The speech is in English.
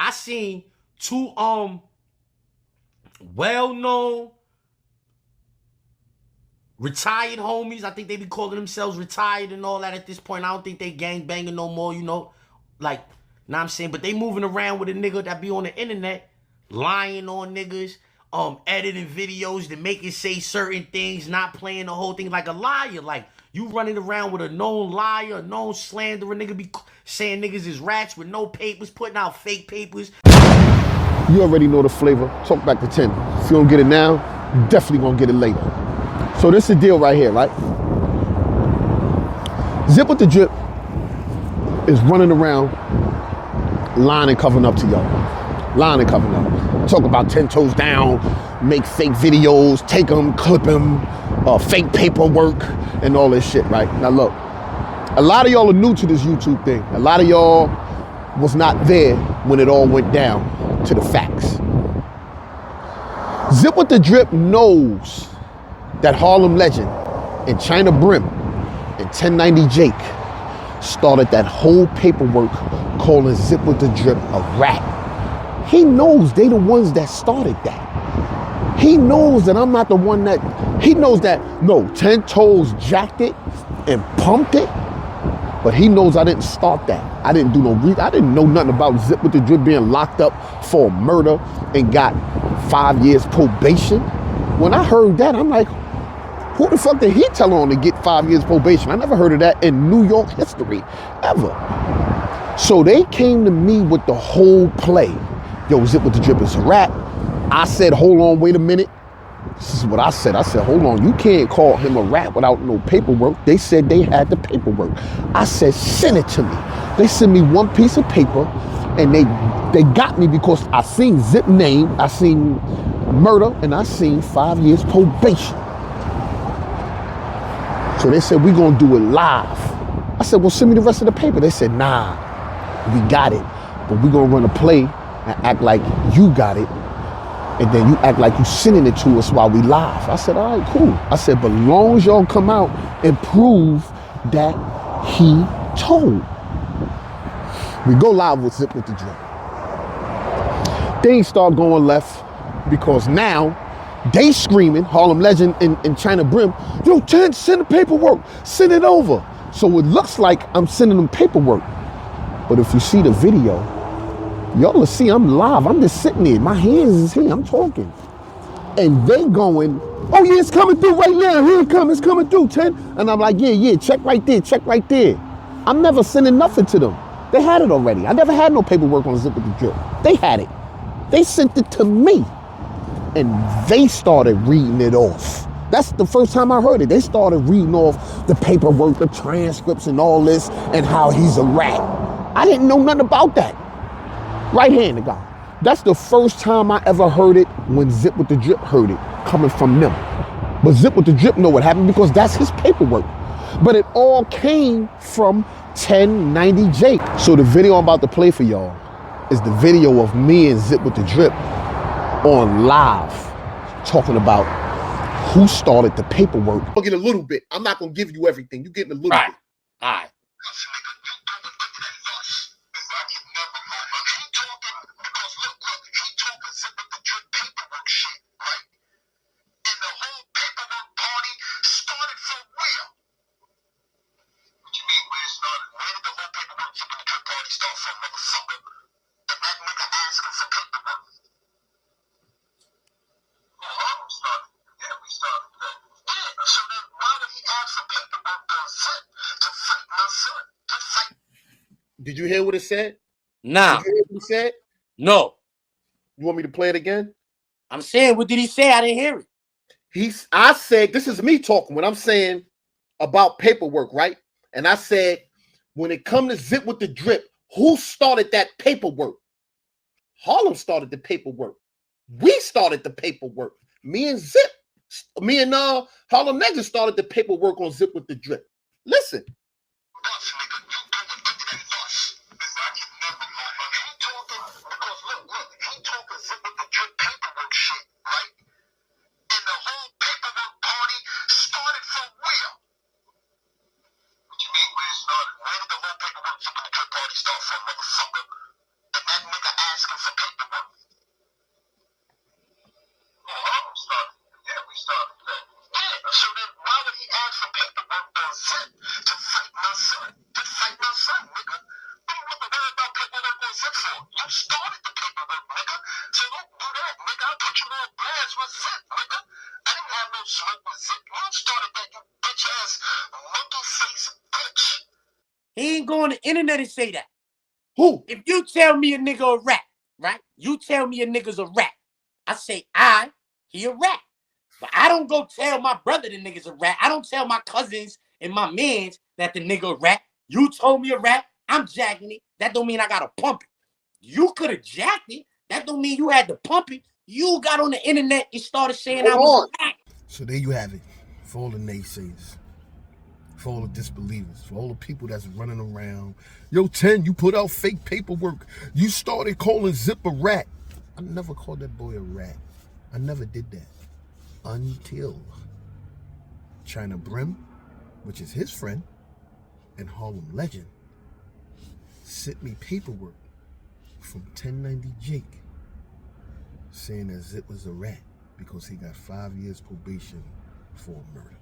I seen two well-known retired homies. I think they be calling themselves retired and all that at this point. I don't think they gang banging no more, you know. Like, know what I'm saying? But they moving around with a nigga that be on the internet, lying on niggas, editing videos to make it say certain things, not playing the whole thing like a liar. Like, you running around with a known liar, a known slanderer, nigga be saying niggas is rats with no papers, putting out fake papers. You already know the flavor. Talk back to 10. If you don't get it now, definitely gonna get it later. So this is the deal right here, right? Zipwitthedrip is running around lying and covering up to y'all. Lying and covering up. Talk about 10 toes down, make fake videos, take them, clip them, fake paperwork, and all this shit, right? Now look, a lot of y'all are new to this YouTube thing. A lot of y'all was not there when it all went down to the facts. Zipwitthedrip knows that Harlem legend and Chyna Brim and 1090 Jake started that whole paperwork calling Zipwitthedrip a rat. He knows they the ones that started that. He knows that I'm not the one that, he knows that, no, 10 Toes jacked it and pumped it, but he knows I didn't start that. I didn't do no reason. I didn't know nothing about Zipwitthedrip being locked up for murder and got 5 years probation. When I heard that, I'm like, who the fuck did he tell on to get 5 years probation? I never heard of that in New York history, ever. So they came to me with the whole play. Yo, Zipwitthedrip is a rat. I said, hold on, wait a minute. This is what I said. I said, hold on, you can't call him a rat without no paperwork. They said they had the paperwork. I said, send it to me. They sent me one piece of paper and they got me because I seen Zip name, I seen murder, and I seen 5 years probation. So they said, we're gonna do it live. I said, well, send me the rest of the paper. They said, nah, we got it, but we're gonna run a play and act like you got it, and then you act like you sending it to us while we live. I said, all right, cool. I said, but long as y'all come out and prove that he told. We go live with Zipwitthedrip. Things start going left because now they screaming, Harlem legend and Chyna Brim, yo, 10, send the paperwork, send it over. So it looks like I'm sending them paperwork. But if you see the video, y'all will see I'm live. I'm just sitting there. My hands is here. I'm talking. And they going, oh yeah, it's coming through right now. Here it comes. It's coming through, 10. And I'm like, yeah, check right there. Check right there. I'm never sending nothing to them. They had it already. I never had no paperwork on Zipwitthedrip. They had it. They sent it to me. And they started reading it off. That's the first time I heard it. They started reading off the paperwork, the transcripts and all this, and how he's a rat. I didn't know nothing about that. Right-handed guy. That's the first time I ever heard it when Zipwitthedrip heard it, coming from them. But Zipwitthedrip know what happened because that's his paperwork. But it all came from 1090 Jake. So the video I'm about to play for y'all is the video of me and Zipwitthedrip on live talking about who started the paperwork. I'll get a little bit. I'm not going to give you everything. You're getting a little bit. All right. Did you hear what it said? Nah. Did you hear what he said? No. You want me to play it again? I'm saying, what did he say? I didn't hear it. I said, this is me talking when I'm saying about paperwork, right? And I said, when it comes to Zipwitthedrip, who started that paperwork? Harlem started the paperwork. We started the paperwork. Me and Harlem Legend started the paperwork on Zipwitthedrip. Listen. You started the paperwork, nigga. So don't do that, nigga. I put you on blast with Zip, nigga. I didn't have no smoke with Zip. You started that, you bitch ass monkey face bitch. He ain't go on the internet and say that. Who? If you tell me a nigga a rat, right? You tell me a nigga's a rat. I say he a rat. But I don't go tell my brother the nigga's a rat. I don't tell my cousins and my mans that the nigga a rat. You told me a rat, I'm jacking it. That don't mean I gotta pump it. You could have jacked it. That don't mean you had to pump it. You got on the internet and started saying I was a rat. So there you have it. For all the naysayers, for all the disbelievers, for all the people that's running around. Yo, 10, you put out fake paperwork. You started calling Zip a rat. I never called that boy a rat. I never did that. Until Chyna Brim, which is his friend, and Harlem legend, sent me paperwork from 1090 Jake saying that Zip was a rat because he got 5 years probation for murder.